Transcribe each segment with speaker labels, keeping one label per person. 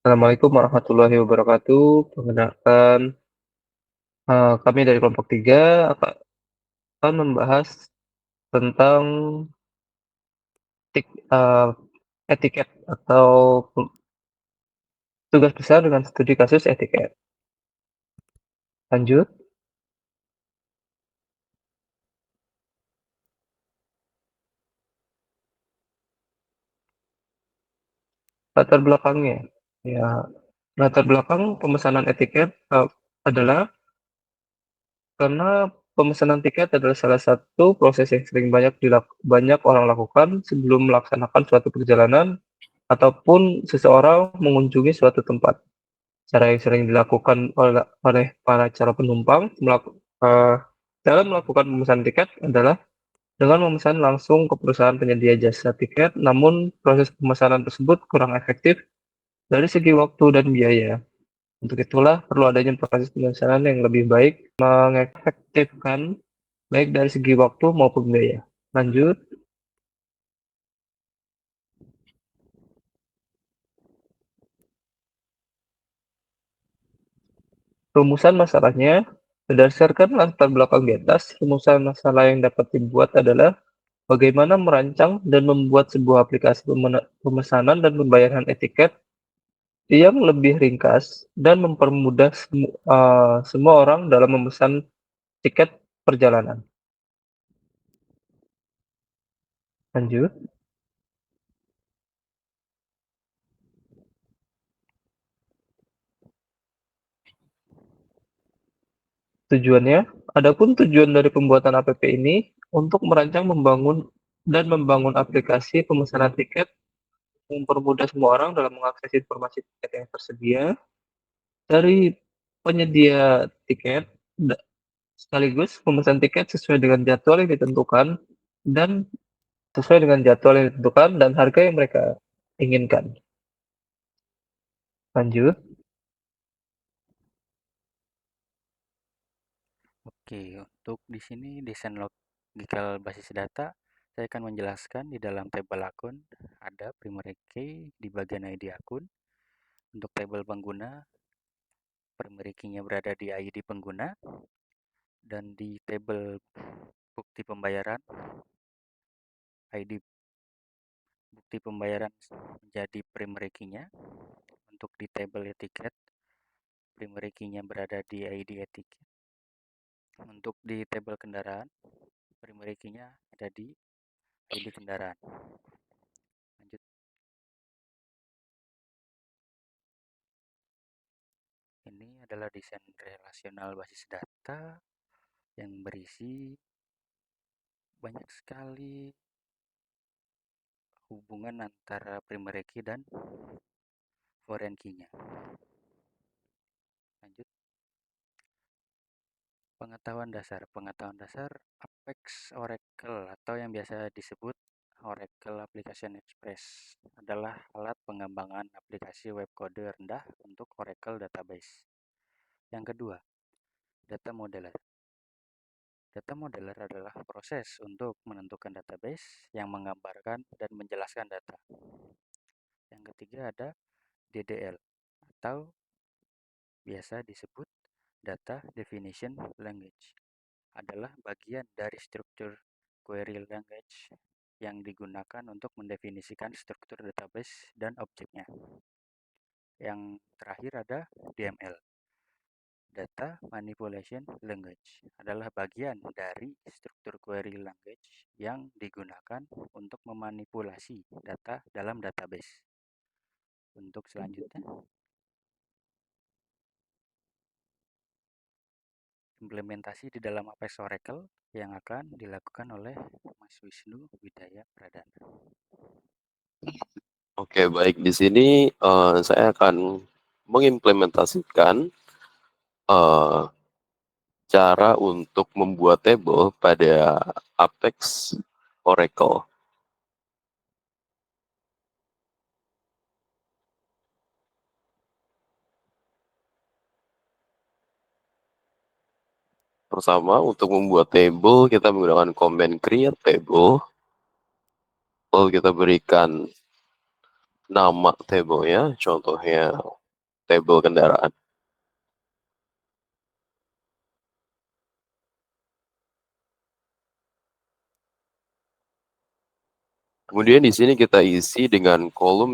Speaker 1: Assalamualaikum warahmatullahi wabarakatuh. Perkenalkan, kami dari kelompok 3 akan membahas tentang eee, etiket atau tugas besar dengan studi kasus etiket. Lanjut, latar belakangnya. Ya, latar belakang pemesanan etiket, adalah karena pemesanan tiket adalah salah satu proses yang sering banyak orang lakukan sebelum melaksanakan suatu perjalanan ataupun seseorang mengunjungi suatu tempat. Cara yang sering dilakukan oleh para calon penumpang eee, dalam melakukan pemesanan tiket adalah dengan memesan langsung ke perusahaan penyedia jasa tiket, namun proses pemesanan tersebut kurang efektif dari segi waktu dan biaya. Untuk itulah perlu adanya proses pemesanan yang lebih baik, mengefektifkan baik dari segi waktu maupun biaya. Lanjut, rumusan masalahnya, berdasarkan latar belakang di atas, rumusan masalah yang dapat dibuat adalah bagaimana merancang dan membuat sebuah aplikasi pemesanan dan pembayaran etiket yang lebih ringkas dan mempermudah semua orang dalam memesan tiket perjalanan. Lanjut, tujuannya, adapun tujuan dari pembuatan app ini untuk merancang, membangun aplikasi pemesanan tiket, mempermudah semua orang dalam mengakses informasi tiket yang tersedia dari penyedia tiket, sekaligus memesan tiket sesuai dengan jadwal yang ditentukan dan harga yang mereka inginkan. Lanjut,
Speaker 2: Oke, untuk di sini desain logical basis data, saya akan menjelaskan di dalam tabel akun ada primary key di bagian ID akun. Untuk tabel pengguna, primary key-nya berada di ID pengguna dan di tabel bukti pembayaran, ID bukti pembayaran menjadi primary key-nya. Untuk di tabel etiket, primary key-nya berada di ID etiket. Untuk di tabel kendaraan, primary key-nya ada di ID kendaraan. Lanjut. Ini adalah desain relasional basis data yang berisi banyak sekali hubungan antara primary key dan foreign key-nya. Lanjut. Pengetahuan dasar Apex Oracle atau yang biasa disebut Oracle Application Express adalah alat pengembangan aplikasi web kode rendah untuk Oracle Database. Yang kedua, data modeler. Data modeler adalah proses untuk menentukan database yang menggambarkan dan menjelaskan data. Yang ketiga ada DDL atau biasa disebut Data Definition Language, adalah bagian dari struktur query language yang digunakan untuk mendefinisikan struktur database dan objeknya. Yang terakhir ada DML, Data Manipulation Language, adalah bagian dari struktur query language yang digunakan untuk memanipulasi data dalam database. Untuk selanjutnya, implementasi di dalam Apex Oracle yang akan dilakukan oleh Mas Wisnu Widaya Pradana.
Speaker 3: Oke, baik. Di sini saya akan mengimplementasikan eh, cara untuk membuat table pada Apex Oracle. Pertama, untuk membuat table, kita menggunakan command create table. Lalu kita berikan nama tabelnya, contohnya tabel kendaraan. Kemudian di sini kita isi dengan eh, kolom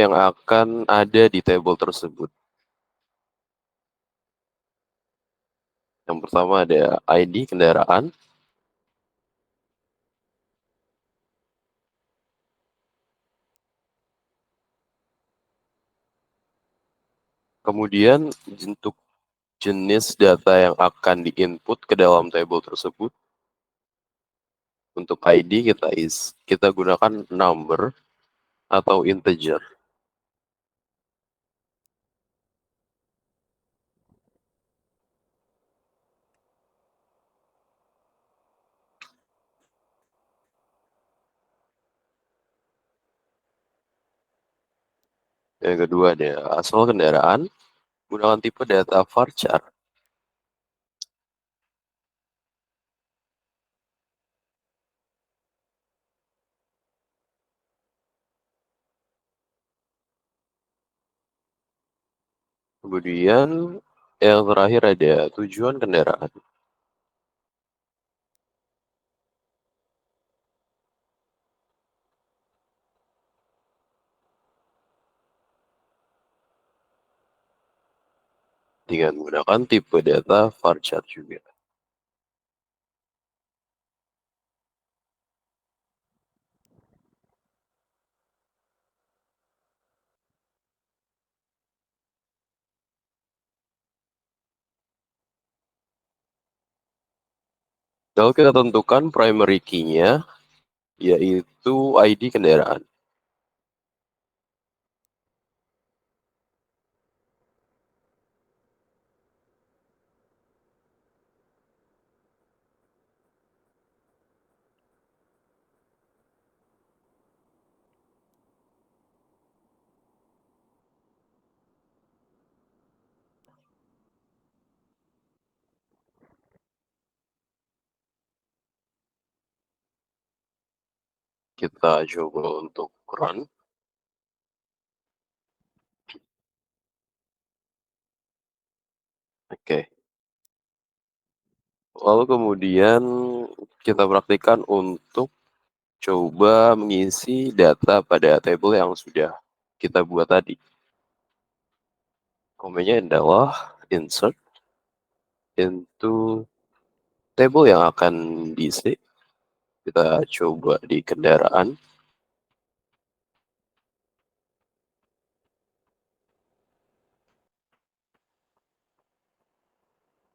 Speaker 3: yang akan ada di tabel tersebut. Yang pertama ada ID kendaraan, kemudian untuk jenis data yang akan diinput ke dalam tabel tersebut. Untuk ID kita gunakan number atau integer. Yang kedua ada asal kendaraan, gunakan tipe data varchar. Kemudian yang terakhir ada tujuan kendaraan. Dengan menggunakan tipe data varchar juga. Lalu kita tentukan primary key-nya, yaitu ID kendaraan. Kita coba untuk run. Oke. Lalu kemudian kita praktikkan untuk coba mengisi data pada tabel yang sudah kita buat tadi. Komennya adalah insert into table yang akan diisi. Kita coba di kendaraan.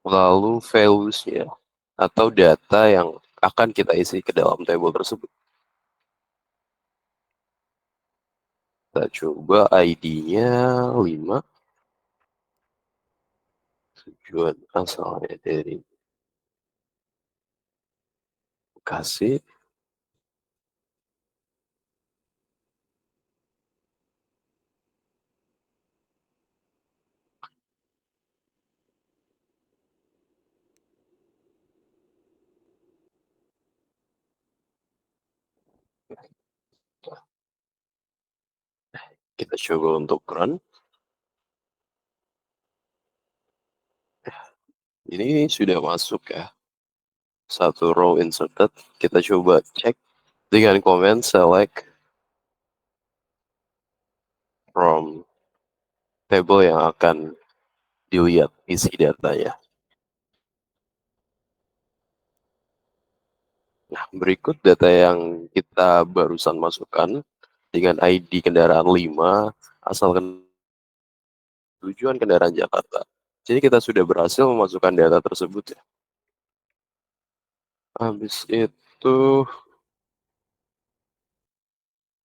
Speaker 3: Lalu values-nya atau data yang akan kita isi ke dalam table tersebut. Kita coba ID-nya 5. Tujuan asalnya dari Bekasi. Kita coba untuk run. Ini sudah masuk ya. Satu row inserted. Kita coba cek dengan comment select from table yang akan dilihat isi datanya. Nah, berikut data yang kita barusan masukkan dengan ID kendaraan 5, asal tujuan kendaraan Jakarta. Jadi kita sudah berhasil memasukkan data tersebut ya. Habis itu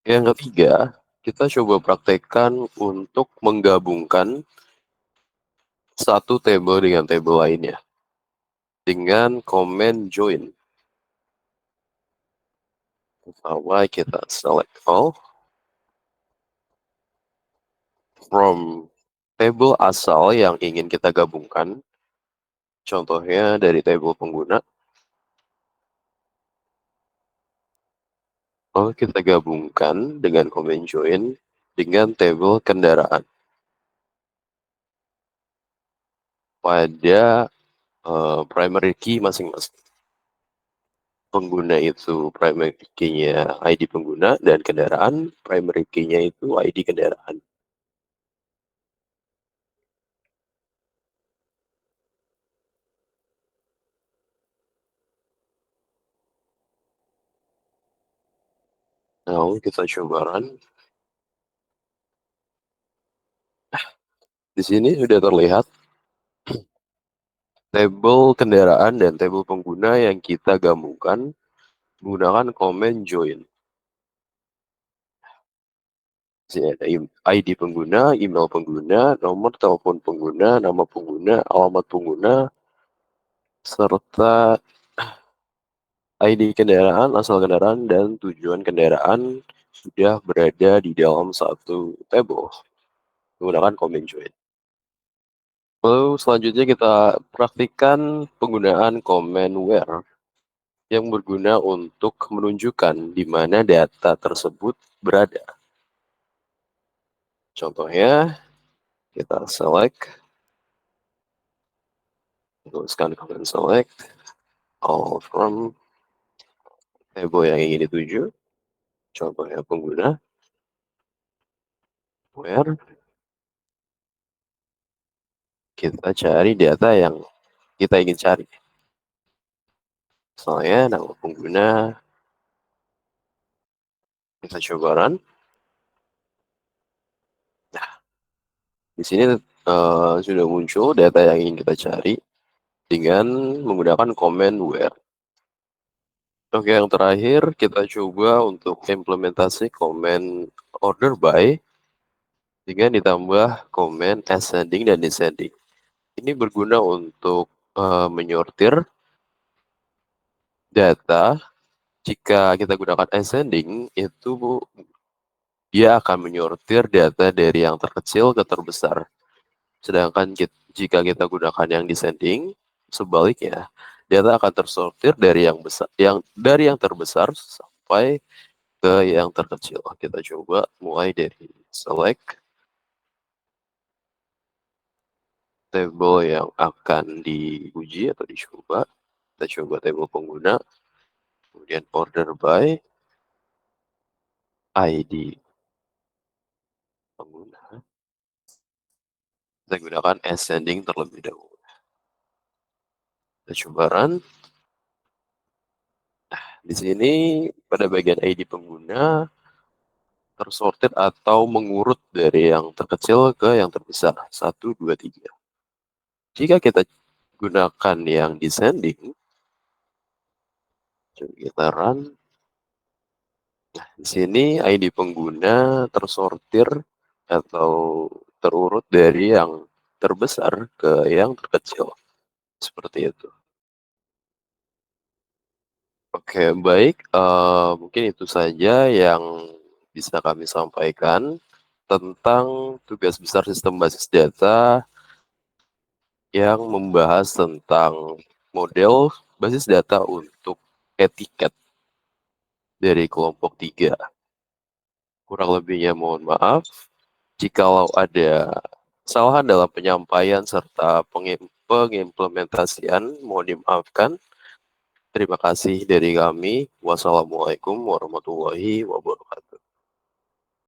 Speaker 3: yang ketiga, kita coba praktekkan untuk menggabungkan satu table dengan table lainnya dengan command join. Pertama kita select all from table asal yang ingin kita gabungkan. Contohnya dari table pengguna. Lalu kita gabungkan dengan comment join dengan tabel kendaraan pada primary key masing-masing. Pengguna itu primary key-nya ID pengguna, dan kendaraan primary key-nya itu ID kendaraan. Nah, kita coba run. Di sini sudah terlihat tabel kendaraan dan tabel pengguna yang kita gabungkan menggunakan comment join. Di sini ada ID pengguna, email pengguna, nomor telepon pengguna, nama pengguna, alamat pengguna, serta ID kendaraan, asal kendaraan, dan tujuan kendaraan sudah berada di dalam satu tabel menggunakan comment join. Lalu selanjutnya kita praktikkan penggunaan comment where yang berguna untuk menunjukkan di mana data tersebut berada. Contohnya, kita tuliskan comment select all from table yang ingin dituju. Contohnya pengguna, where kita cari data yang kita ingin cari. Misalnya nama pengguna, kita coba run. Nah, di sini sudah muncul data yang ingin kita cari dengan menggunakan comment where. Oke, yang terakhir kita coba untuk implementasi comment order by dengan ditambah comment ascending dan descending. Ini berguna untuk menyortir data. Jika kita gunakan ascending, itu dia akan menyortir data dari yang terkecil ke terbesar. Sedangkan jika kita gunakan yang descending, sebaliknya, data akan tersortir dari yang terbesar sampai ke yang terkecil. Kita coba mulai dari select table yang akan diuji atau dicoba. Kita coba table pengguna, kemudian order by ID pengguna. Kita gunakan ascending terlebih dahulu. Kita coba run. Nah, di sini pada bagian ID pengguna tersortir atau mengurut dari yang terkecil ke yang terbesar. 1, 2, 3. Jika kita gunakan yang descending, coba kita run. Nah, di sini ID pengguna tersortir atau terurut dari yang terbesar ke yang terkecil. Seperti itu. Oke, baik. Mungkin itu saja yang bisa kami sampaikan tentang tugas besar sistem basis data yang membahas tentang model basis data untuk etiket dari kelompok 3. Kurang lebihnya mohon maaf. Jikalau ada kesalahan dalam penyampaian serta pengimplementasian, mohon dimaafkan. Terima kasih dari kami. Wassalamualaikum warahmatullahi wabarakatuh.